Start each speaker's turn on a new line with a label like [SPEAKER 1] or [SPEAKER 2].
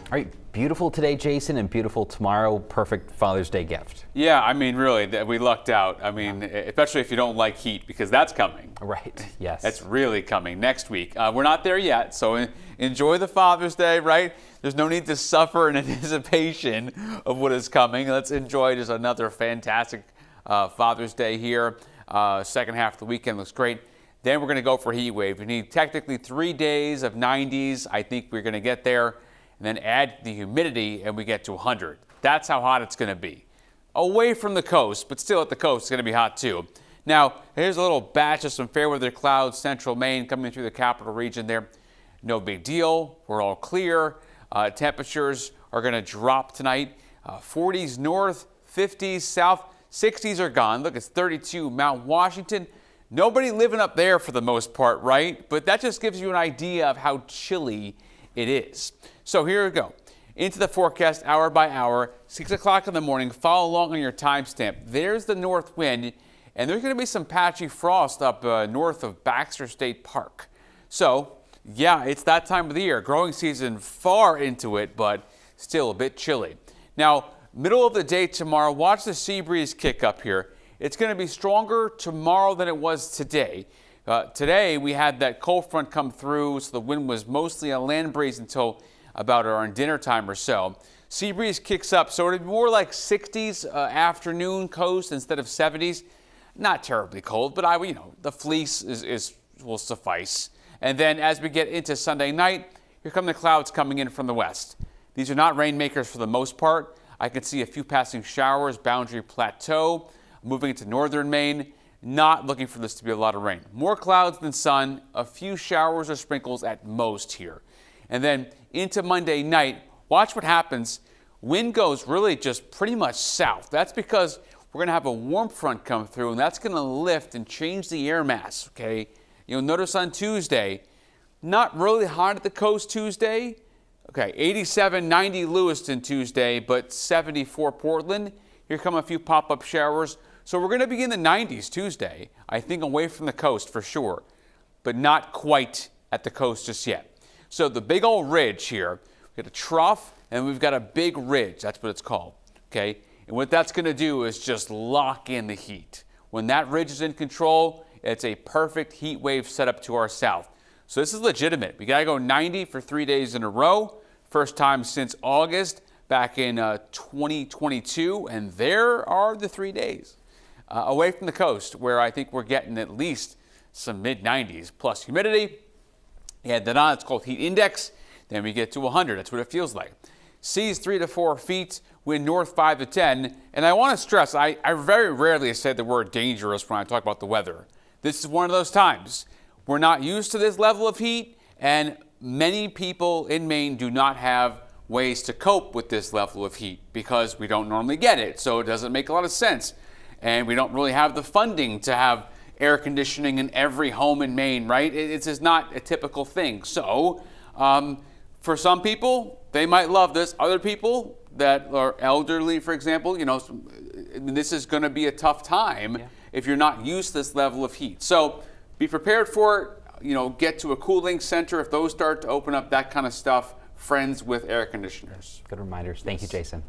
[SPEAKER 1] All right, beautiful today, Jason, and beautiful tomorrow. Perfect Father's Day gift.
[SPEAKER 2] Yeah, I mean, really, we lucked out. I mean, especially if you don't like heat, because that's coming.
[SPEAKER 1] Right, yes.
[SPEAKER 2] That's really coming next week. We're not there yet, so enjoy the Father's Day, right? There's no need to suffer in anticipation of what is coming. Let's enjoy just another fantastic Father's Day here. Second half of the weekend looks great. Then we're going to go for a heat wave. We need technically 3 days of 90s. I think we're going to get there. And then add the humidity and we get to 100. That's how hot it's going to be. Away from the coast, but still at the coast, it's going to be hot too. Now, here's a little batch of some fair weather clouds, central Maine coming through the capital region there. No big deal. We're all clear. Temperatures are going to drop tonight. 40s north, 50s south, 60s are gone. Look, it's 32 Mount Washington. Nobody living up there for the most part, right? But that just gives you an idea of how chilly it is. So here we go. Into the forecast hour by hour, 6 o'clock in the morning. Follow along on your timestamp. There's the north wind, and there's going to be some patchy frost up north of Baxter State Park. So, yeah, it's that time of the year. Growing season far into it, but still a bit chilly. Now, middle of the day tomorrow, watch the sea breeze kick up here. It's going to be stronger tomorrow than it was today. Today, we had that cold front come through, so the wind was mostly a land breeze until about around dinner time or so. Sea breeze kicks up, so it'll be more like 60s afternoon coast instead of 70s. Not terribly cold, but the fleece will suffice. And then as we get into Sunday night, here come the clouds coming in from the west. These are not rainmakers for the most part. I can see a few passing showers, Boundary Plateau, moving into northern Maine. Not looking for this to be a lot of rain. More clouds than sun, a few showers or sprinkles at most here. And then into Monday night, watch what happens. Wind goes really just pretty much south. That's because we're going to have a warm front come through, and that's going to lift and change the air mass, okay? You'll notice on Tuesday, not really hot at the coast Tuesday. Okay, 87, 90 Lewiston Tuesday, but 74 Portland. Here come a few pop-up showers. So we're going to be in the 90s Tuesday, I think away from the coast for sure, but not quite at the coast just yet. So the big old ridge here, we've got a trough and we've got a big ridge. That's what it's called, okay? And what that's going to do is just lock in the heat. When that ridge is in control, it's a perfect heat wave setup to our south. So this is legitimate. We got to go 90 for 3 days in a row. First time since August back in 2022, and there are the 3 days. Away from the coast, where I think we're getting at least some mid-90s plus humidity. Add that on, it's called heat index. Then we get to 100. That's what it feels like. Seas 3 to 4 feet, wind north 5 to 10. And I want to stress, I very rarely say the word dangerous when I talk about the weather. This is one of those times. We're not used to this level of heat, and many people in Maine do not have ways to cope with this level of heat because we don't normally get it, so it doesn't make a lot of sense. And we don't really have the funding to have air conditioning in every home in Maine, right? It's just not a typical thing. So for some people, they might love this. Other people that are elderly, for example, this is going to be a tough time if you're not used to this level of heat. So be prepared for it. Get to a cooling center if those start to open up, that kind of stuff. Friends with air conditioners.
[SPEAKER 1] Good reminders. Thank you, Jason.